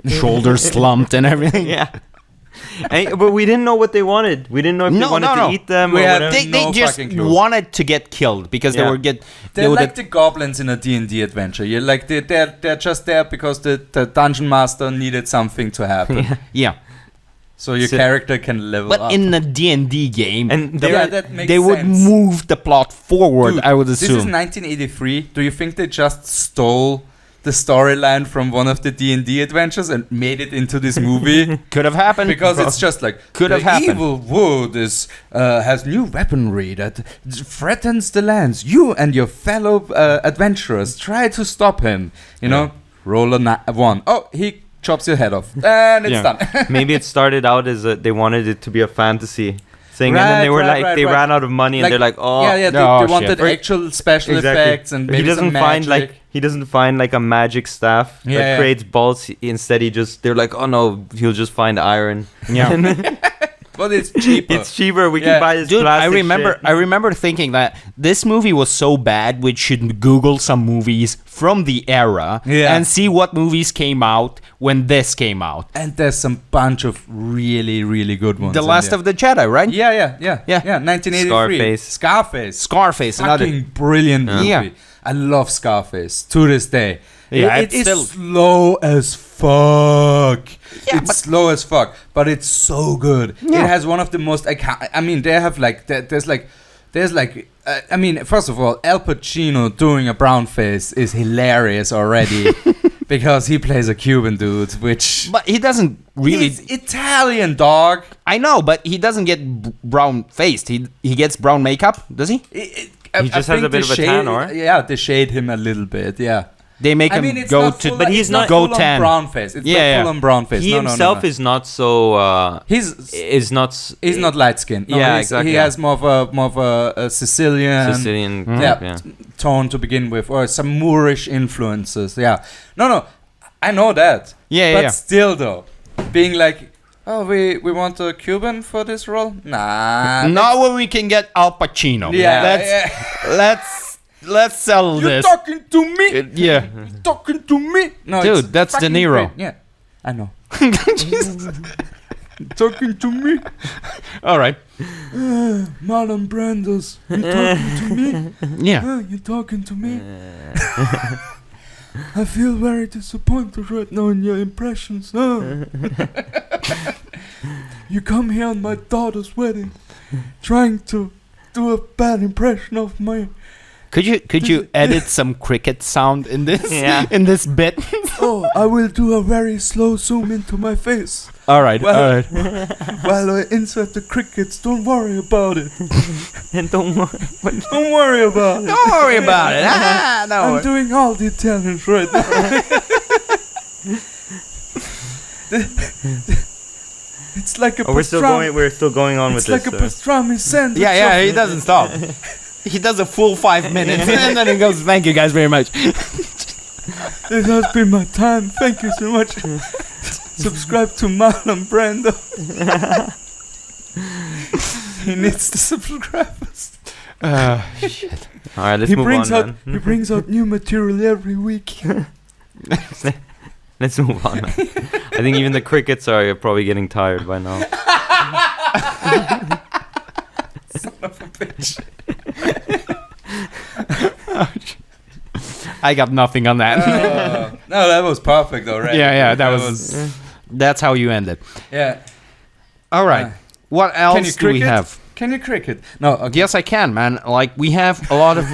shoulders slumped and everything. Yeah. But we didn't know what they wanted. We didn't know if they wanted to eat them or whatever. They just wanted to get killed because they're like the goblins in a D&D adventure. You're like they're just there because the dungeon master needed something to happen. Yeah. So your character can level up. But in a D&D game, and they would move the plot forward, Dude, I would assume. This is 1983. Do you think they just stole the storyline from one of the D&D adventures and made it into this movie? Could have happened. Because it's just like, evil wood has new weaponry that threatens the lands. You and your fellow adventurers try to stop him. You know, roll a 1. Oh, he chops your head off. And it's done. Maybe it started out as they wanted it to be a fantasy thing, and then they were they ran out of money, and they're like, they wanted actual special effects, and maybe he doesn't find like a magic staff that creates bolts. Instead, they're like, oh no, he'll just find iron. Yeah. But it's cheaper. It's cheaper. We can buy this plastic shit. I remember thinking that this movie was so bad we should Google some movies from the era and see what movies came out when this came out. And there's some bunch of really, really good ones. The Last of the Jedi, right? Yeah. 1983. Scarface. Fucking brilliant movie. Yeah. I love Scarface to this day. Yeah, it is slow as fuck. Yeah, it's slow as fuck, but it's so good. Yeah. It has one of the most. I mean, they have like there's I mean, first of all, Al Pacino doing a brown face is hilarious already because he plays a Cuban dude, but he doesn't really. He's Italian, dog. I know, but he doesn't get brown faced. He gets brown makeup, does he? He just has a bit of a tan, or? Yeah, they shade him a little bit. Yeah. They make him go to, but he's not go full tan. on brown face. It's not full on brown face. He himself is not so. He's not light skinned. No, exactly. He has more of a Sicilian tone to begin with, or some Moorish influences. Yeah. No, I know that. But still, though, being like, oh, we want a Cuban for this role? Nah. Not when we can get Al Pacino. Yeah. Let's sell this. You're talking to me? Yeah. You're talking to me? No, dude, that's De Niro. Great. Yeah, I know. Talking to me? All right. Marlon Brando's. You talking to me? Yeah. You talking to me? I feel very disappointed right now in your impressions. You come here on my daughter's wedding, trying to do a bad impression of my. Could you edit some cricket sound in this in this bit? Oh, I will do a very slow zoom into my face. All right. While I insert the crickets, don't worry about it. And don't worry about it. Don't worry about it. No. I'm doing all the Italians right now. It's like a pastrami. We're still going on with this. It's like a pastrami sandwich. Yeah. He doesn't stop. He does a full 5 minutes and then he goes, "Thank you guys very much. This has been my time. Thank you so much. Subscribe to Marlon Brando. He needs the subscribers. Shit. All right, let's move on. Then. He brings out new material every week. Let's move on. Man. I think even the crickets are probably getting tired by now. Son of a bitch. I got nothing on that. No, that was perfect though, right? Yeah, that was that's how you end it. Yeah. All right. What else do we have? Can you cricket? No. Okay. Yes, I can, man. Like we have a lot of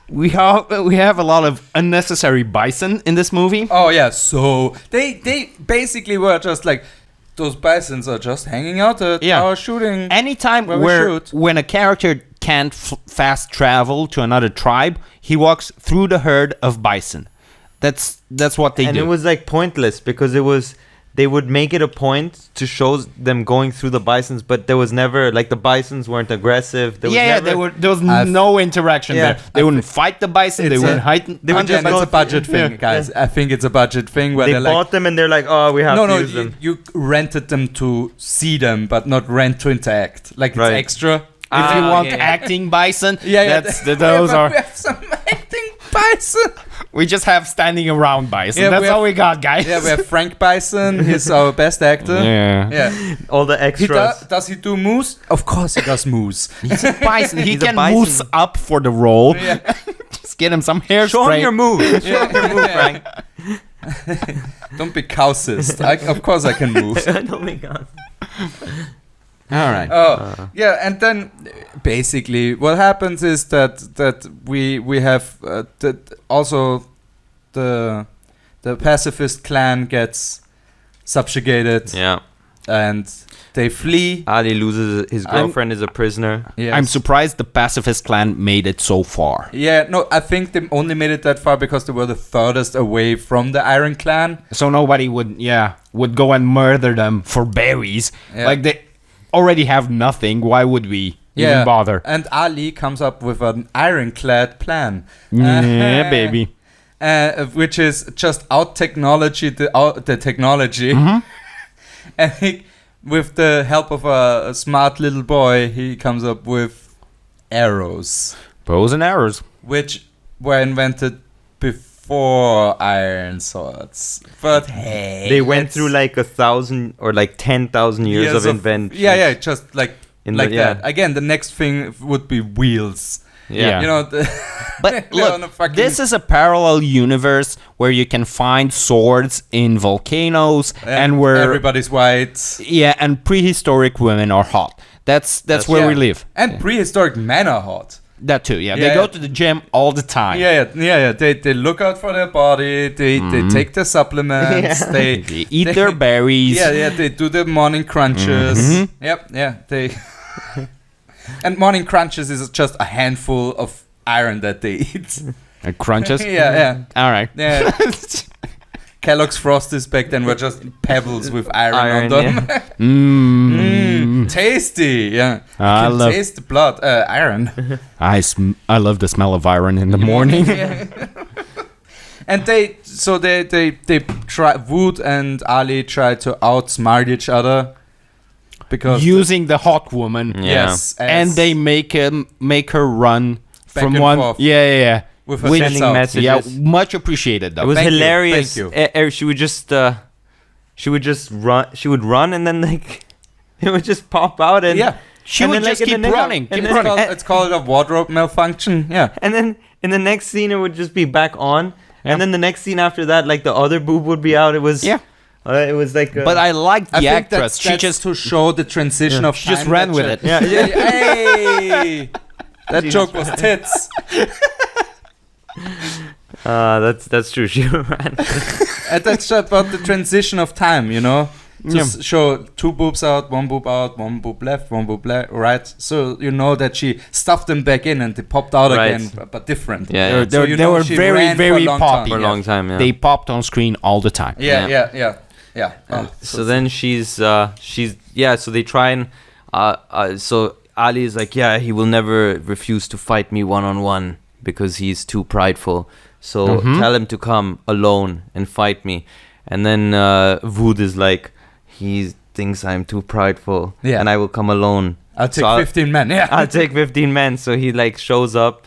we have a lot of unnecessary bison in this movie. Oh yeah. So they basically were just like, those bisons are just hanging out at our shooting. Anytime when a character can't fast travel to another tribe, he walks through the herd of bison. That's what they do. And it was like pointless because they would make it a point to show them going through the bisons, but there was never, like, the bisons weren't aggressive. There was no interaction there. They wouldn't fight the bison. They wouldn't hide. It's a budget thing, guys. I think it's a budget thing where they bought them and they're like, oh, we have to use them. You rented them to see them, but not rent to interact. Like, it's extra. If you want acting bison, those are. We have some acting bison. We just have standing around bison. That's all we got, guys. Yeah, we have Frank Bison. He's our best actor. Yeah. All the extras. Does he do moose? Of course he does moose. He's a bison. He can moose up for the role. Yeah. Just get him some hairspray. Show him your move. Show him your move, Frank. Don't be cowsist. Of course I can move. Don't be cowsist. All right. Yeah, and then basically what happens is that we have also the pacifist clan gets subjugated. Yeah. And they flee. Ali loses his girlfriend, is a prisoner. Yes. I'm surprised the pacifist clan made it so far. Yeah, no, I think they only made it that far because they were the furthest away from the Iron Clan. So nobody would go and murder them for berries. Yeah. Like they already have nothing. Why would we even bother? And Ali comes up with an ironclad plan. Yeah, baby. Which is just out technology, the technology. Mm-hmm. And with the help of a smart little boy, he comes up with arrows. Bows and arrows. Which were invented before iron swords. But hey, they went through like 1,000 or like 10,000 years of invention. Yeah, just like that. Again, the next thing would be wheels. Yeah. You know, but look, this is a parallel universe where you can find swords in volcanoes and where everybody's white. Yeah, and prehistoric women are hot. That's where we live. And prehistoric men are hot. That too, yeah. Yeah, They go yeah. to the gym all the time. Yeah. They look out for their body. They take their supplements. Yeah. They eat their berries. Yeah. They do the morning crunches. Yep. Yeah. They and morning crunches is just a handful of iron that they eat. Crunches. Yeah. All right. Yeah. Kellogg's Frosties back then were just pebbles with iron on them. Tasty, yeah. You I can love- taste the blood, iron. I love the smell of iron in the morning. And they try. Wood and Ali try to outsmart each other because Using the hot woman. Yeah. yes, And as- they make her run Back from and one. forth. Yeah. with her Which- tits Sending out. messages. Yeah, much appreciated though. It was Thank you, hilarious. thank you. She would just run. She would run, and then like it would just pop out, and Yeah. She and would then, just like, in keep the next- running. and keep then- running. It's called a wardrobe malfunction. Yeah. and then in the next scene it would just be back on, and then the next scene after that, like the other boob would be out. It was Yeah. It was like. But I liked the I think actress. that's She just to show the transition of she just time ran that with she- it. yeah. Hey, that joke was tits. That's true. She ran. And that's about the transition of time, you know? To show two boobs out, one boob left, one boob right. So you know that she stuffed them back in and they popped out Right. again, but different. Yeah. So you they know were she very, ran for a very long poppy. For a long time. Yeah. They popped on screen all the time. Yeah. So then she's so they try and so Ali is like, yeah, he will never refuse to fight me one-on-one because he's too prideful, so tell him to come alone and fight me. And then Wood is like, he thinks I'm too prideful, and I will come alone. I'll take So 15 men, yeah. I'll take 15 men. So he like shows up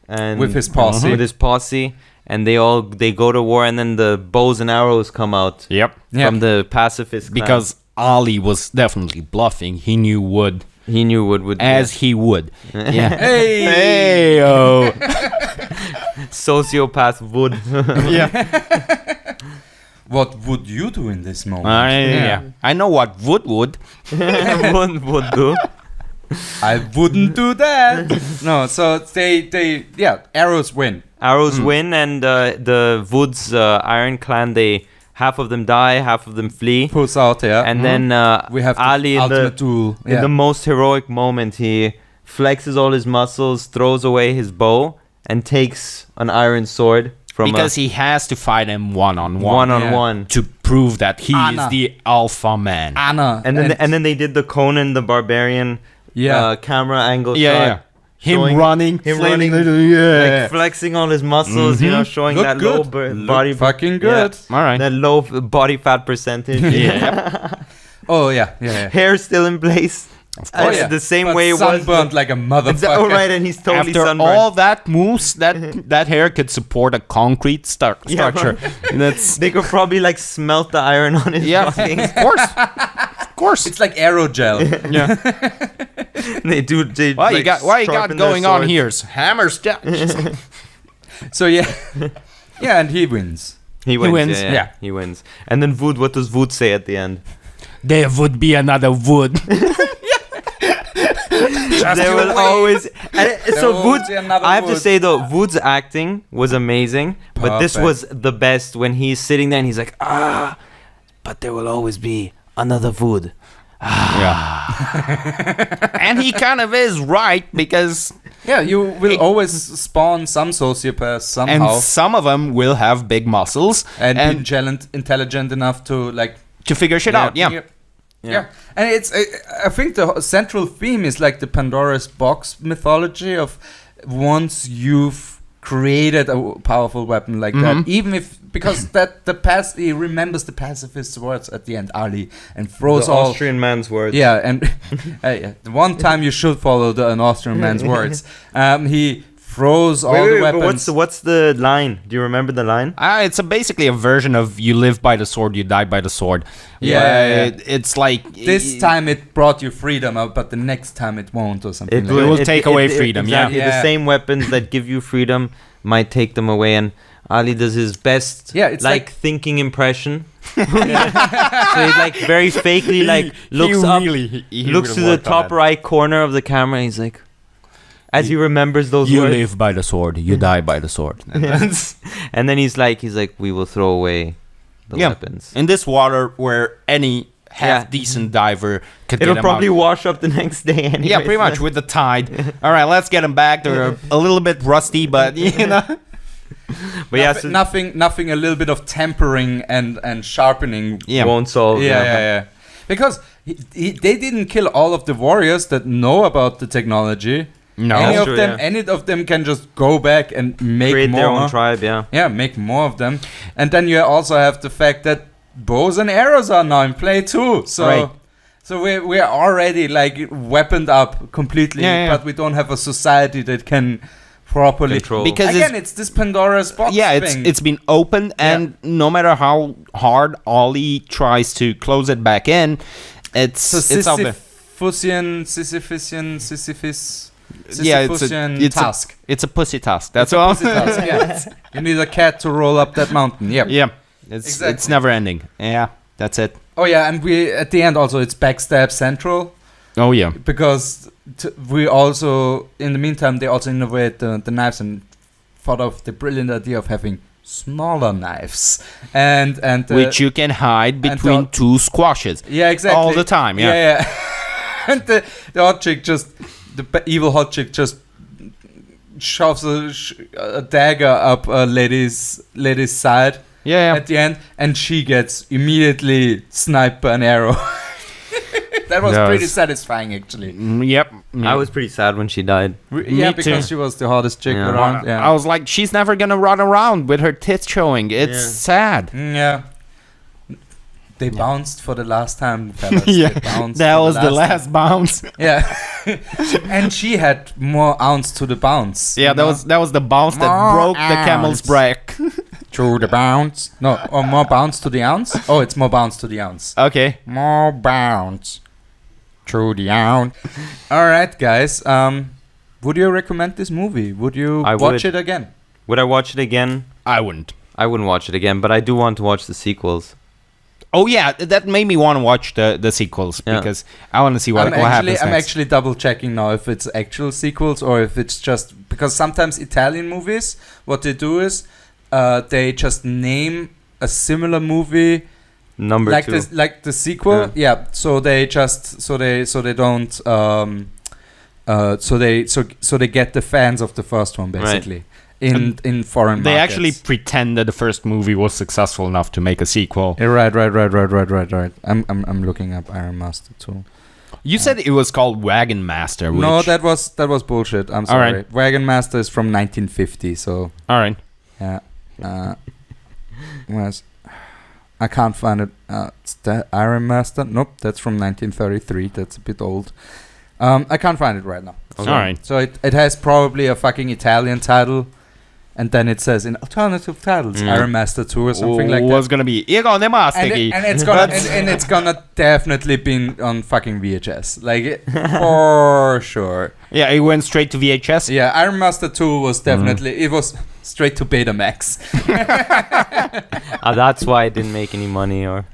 and With his posse. with his posse, and they go to war, and then the bows and arrows come out Yep. from the pacifist clan. Because Ali was definitely bluffing. He knew Wood he knew Wood would as he would. Yeah. Hey! Hey, oh. sociopath Wood. Yeah. What would you do in this moment? I know what Wood would. would do. I wouldn't do that. No, so they arrows win. Arrows win, and the Wood's Iron Clan, half of them die, half of them flee. Pulls out, yeah. And then we have Ali the in the ultimate duel. in the most heroic moment, he flexes all his muscles, throws away his bow, and takes an iron sword from Because he has to fight him one-on-one. one-on-one. To prove that he Anna. is the alpha man. Anna. And then they did the Conan the Barbarian camera angle shot. Him showing running. him flailing running, little- like flexing all his muscles, showing Look that good. low body fucking good. All right. that low body fat percentage. Yeah. Oh yeah. Hair still in place. Of course. yeah. The same But way it was. sunburned like a motherfucker. Oh, right, and he's totally After sunburned. all that moves, that hair could support a concrete structure. That's They could probably like smelt the iron on his body. of course. Of course. It's like aerogel. Yeah. They What you got sharpen their going on swords. here? Hammers. So yeah, and he wins. He wins. wins. Yeah, Yeah. he wins. And then Wood, what does Wood say at the end? There would be another wood. There will always. So will Wood, be another I have to Wood. say though, Wood's acting was amazing, but this Perfect. was the best when he's sitting there and he's like, but there will always be another Wood. And he kind of is right because Yeah, you will always spawn some sociopaths somehow, and some of them will have big muscles and intelligent enough to like to figure shit out. Yeah. Yeah. And it's I think the central theme is like the Pandora's box mythology of once you've created a powerful weapon like that, even if because he remembers the pacifist's words at the end, Ali, and throws The all Austrian man's words. yeah, and the one time you should follow an Austrian man's words. He throws all the But weapons. what's the line? Do you remember the line? It's basically a version of you live by the sword, you die by the sword. Yeah. It's like This time it brought you freedom, but the next time it won't, or something. It will take away freedom, Exactly. yeah. The same weapons that give you freedom might take them away, and Ali does his best, It's like thinking impression. So he like very fakely like looks up, he looks to the top right corner of the camera, and he's like, as he remembers those You words. live by the sword, you die by the sword. And then he's like, we will throw away the weapons. In this water where any half-decent diver could It'll get him probably out. wash up the next day anyway. Yeah, pretty much with the tide. All right, let's get them back. They're a little bit rusty, but you know. But yeah, so nothing. A little bit of tempering and sharpening won't solve. Yeah. Because they didn't kill all of the warriors that know about the technology. No, Any of them can just go back and make create more. their own tribe. Yeah. Yeah, make more of them. And then you also have the fact that bows and arrows are now in play too. So we're already like weaponed up completely, but we don't have a society that can properly control. Because again, it's this Pandora's box thing. it's been opened, and no matter how hard Ollie tries to close it back in, it's out there. Sisyphusian task. It's a pussy task. That's all. You need a cat to roll up that mountain. Yeah. It's never ending. Yeah, that's it. Oh yeah, and we at the end also it's backstab central. Oh yeah. Because we also, in the meantime, they also innovate the knives and thought of the brilliant idea of having smaller knives and which you can hide between two squashes. Yeah, exactly. All the time. Yeah. And the hot chick evil hot chick just shoves a dagger up a lady's side. Yeah. At the end, and she gets immediately sniped by an arrow. That was pretty satisfying, actually. Yep. I was pretty sad when she died. Because she was the hottest chick around. Yeah. I was like, she's never gonna run around with her tits showing. It's sad. Yeah. They bounced for the last time, fellas. That was the last bounce. Yeah. And she had more ounce to the bounce. Yeah, that was the bounce that broke the camel's back. Through the bounce. No, or more bounce to the ounce? Oh, it's more bounce to the ounce. Okay. More bounce through the ounce. All right, guys. Would you recommend this movie? Would you watch it again? Would I watch it again? I wouldn't. I wouldn't watch it again, but I do want to watch the sequels. Oh yeah, that made me want to watch the sequels because I want to see what happens next. I'm actually double checking now if it's actual sequels or if it's just because sometimes Italian movies, what they do is they just name a similar movie number like 2, like the sequel. Yeah. So they just so they don't so they get the fans of the first one basically. Right. In foreign they markets. actually pretend that the first movie was successful enough to make a sequel. Yeah, right. I'm looking up Ironmaster too. You said it was called Wagon Master. Which No, that was bullshit. I'm sorry. Right. Wagon Master is from 1950. So all right. yeah. I can't find it. It's the Ironmaster. Nope, that's from 1933. That's a bit old. I can't find it right now. Okay. All right. So it has probably a fucking Italian title. And then it says in alternative titles, Ironmaster 2 or something like that. Was gonna be Egon the Master. And it's gonna definitely be on fucking VHS, like for sure. Yeah, it went straight to VHS. Yeah, Ironmaster 2 was definitely it was straight to Betamax. That's why it didn't make any money, or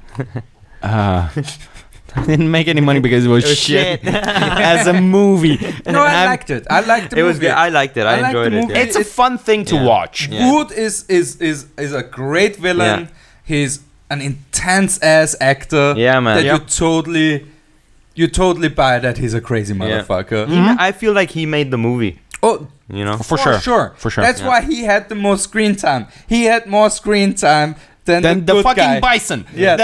I didn't make any money because it was shit as a movie. No, I liked it. I liked the movie. It was good. I liked it. I enjoyed it. Yeah. It's a fun thing to watch. Yeah. Wood is a great villain. Yeah. He's an intense ass actor. Yeah, man. That Yeah. you totally buy that he's a crazy motherfucker. I feel like he made the movie. Oh, you know, For sure. That's why he had the most screen time. He had more screen time than the good fucking guy. bison. Yeah.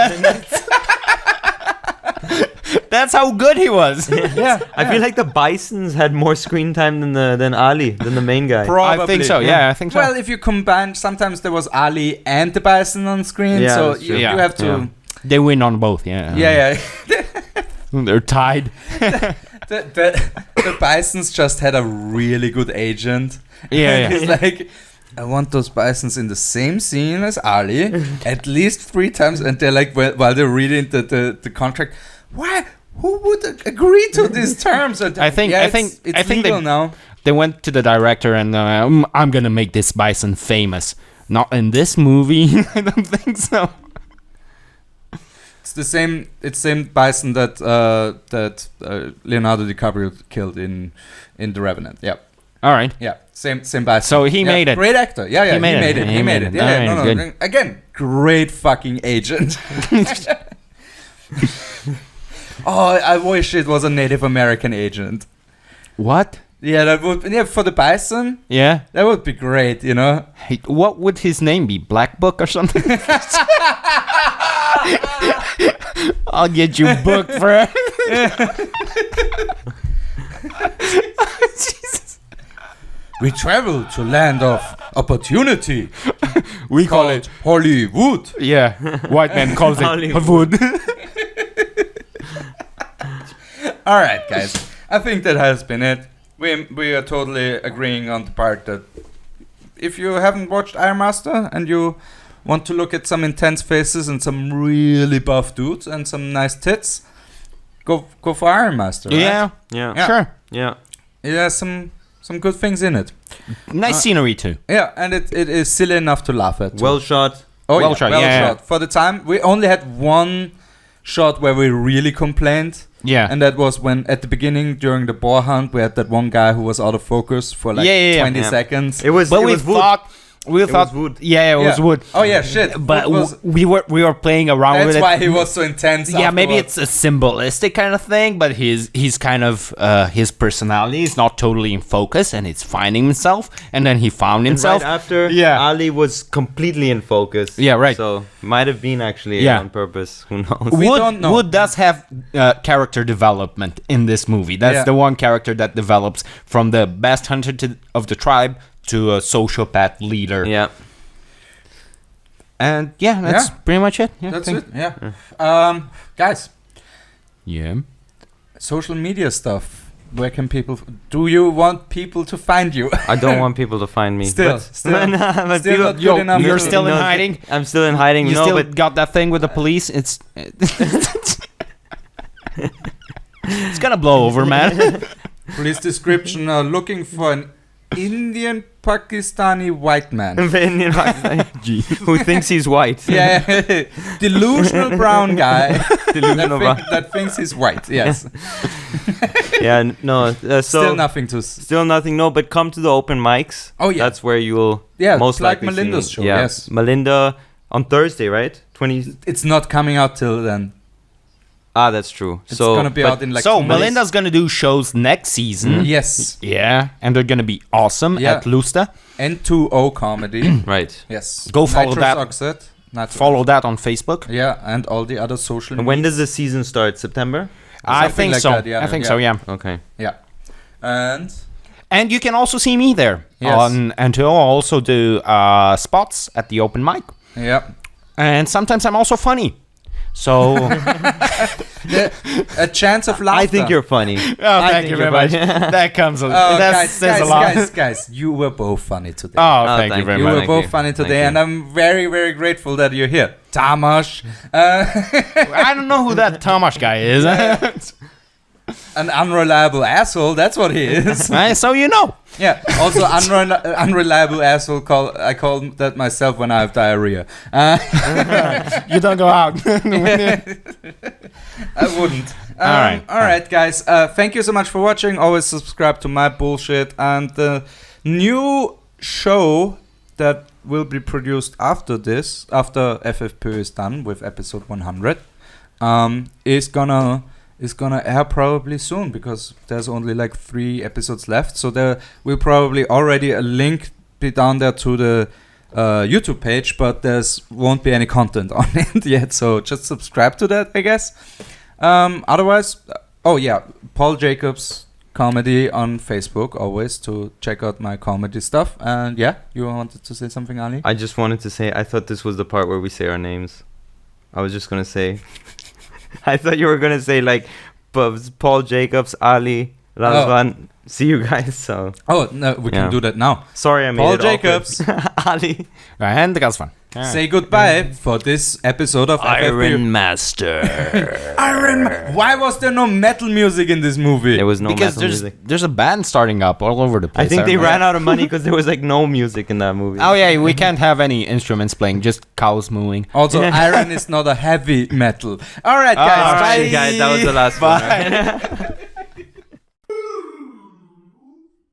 That's how good he was. I feel like the Bisons had more screen time than Ali, than the main guy. Probably. I think so. Yeah, I think so. Well, if you combine, sometimes there was Ali and the Bison on screen, Yeah, so that's true. you have to. Yeah. They win on both. Yeah. Yeah. They're tied. The Bisons just had a really good agent. Yeah. He's like, I want those Bisons in the same scene as Ali at least 3 times, and they're like, while they're reading the contract, why? Who would agree to these terms? I think legal now. They went to the director and I'm gonna make this bison famous. Not in this movie. I don't think so. It's the same bison that Leonardo DiCaprio killed in The Revenant. Yeah. All right. Yeah, same Bison. So he made it. Great actor. Yeah, He made it. He made it. Yeah, Alright, no. good. Again, great fucking agent. Oh, I wish it was a Native American agent. What? Yeah, that would. Yeah, for the Bison, Yeah. that would be great. You know. Hey, what would his name be? Black Book or something? I'll get you booked for it. Jesus. We travel to land of opportunity. We call it. Hollywood. Yeah. White man calls it Hollywood. Hollywood. All right, guys. I think that has been it. We are totally agreeing on the part that if you haven't watched Ironmaster and you want to look at some intense faces and some really buff dudes and some nice tits, go for Ironmaster. Right? Yeah. Yeah. Sure. Yeah. It has some good things in it. Nice scenery too. Yeah, and it is silly enough to laugh at. Too. Well shot. Oh, well yeah, shot, well yeah. shot. For the time, we only had one shot where we really complained. Yeah. And that was when, at the beginning, during the boar hunt, we had that one guy who was out of focus for like 20 Yeah. seconds. It was. But it we was wood. thought It was wood. Yeah, it was wood. Oh yeah, shit. But Wood was- we were playing around with that's it. why he was so intense. Yeah, maybe afterwards. it's a symbolistic kind of thing, but he's kind of his personality is not totally in focus, and it's finding himself, and then he found And himself. right after, Yeah. Ali was completely in focus. Yeah, right. So might have been actually Yeah. on purpose. Who knows? We Wood, don't know. Wood does have character development in this movie. That's Yeah. the one character that develops from the best hunter of the tribe to a sociopath leader. Yeah. And yeah, that's Yeah. pretty much it. Yeah, That's thank- it. Yeah. Guys, Yeah. social media stuff. Where can people? Do you want people to find you? I don't want people to find me. Still, But still not still not good enough. you're to- still in No, hiding? I'm still in hiding. You no, still but got that thing with the police? It's it's gonna blow over, man. Police description: looking for an Indian Pakistani white man. Indian Pakistani who thinks he's white. Yeah, delusional brown guy Delusional brown. that thinks he's white. Yes, Yeah, no. So still nothing to. Still nothing. No, but come to the open mics. Oh, yeah. That's where you'll most like likely Melinda's see show. me. Yeah, Yes, Melinda on Thursday, right? 20. it's not coming out till then. Ah, that's true. It's so gonna be but out in like. So 2 months. Melinda's gonna do shows next season. Yes, Yeah, and they're gonna be awesome Yeah. at Lusta. N2O comedy. right. Yes, Go follow Nitrous that. Oxide. Nitrous- Follow that on Facebook. Yeah, and all the other social. And when media. does the season start? September. I Something think like so. that, yeah, I think yeah. so. Yeah. Okay. Yeah, and And you can also see me there Yes. on until I also do spots at the open mic. yeah, And sometimes I'm also funny. So a chance of laughter. I think you're funny. oh, thank you very much. That comes a, Oh, that says a lot. guys, you were both funny today. Oh, Oh, thank you thank very you much. were Thank both you. funny Thank today, you. and I'm very, very grateful that you're here. Tamas, I don't know who that Tomasz guy is. an unreliable asshole. That's what he is. So you know. Yeah. Also, unreliable asshole. I call that myself when I have diarrhea. You don't go out. I wouldn't. All right, guys. Thank you so much for watching. Always subscribe to my bullshit. And the new show that will be produced after this, after FFPÖ is done with episode 100, is gonna air probably soon because there's only like 3 episodes left. So there will probably already a link be down there to the YouTube page, but there's won't be any content on it yet. So just subscribe to that, I guess. Otherwise, oh yeah, Paul Jacobs Comedy on Facebook, always to check out my comedy stuff. And yeah, you wanted to say something, Ali? I just wanted to say, I thought this was the part where we say our names. I was just gonna say, I thought you were gonna say like, Paul Jacobs, Ali, Razvan. See you guys. So Oh no, we can Yeah. do that now. sorry, I made Paul it awkward. Jacobs, Ali. And Razvan. say goodbye for this episode of FFPÖ. Ironmaster. Why was there no metal music in this movie? There was no Because metal music. there's a band starting up all over the place. I think they remember. ran out of money because there was like no music in that movie. Oh yeah, we can't have any instruments playing, just cows mooing. Also, iron is not a heavy metal. All right, guys. All right, bye. guys, that was the last one. Bye.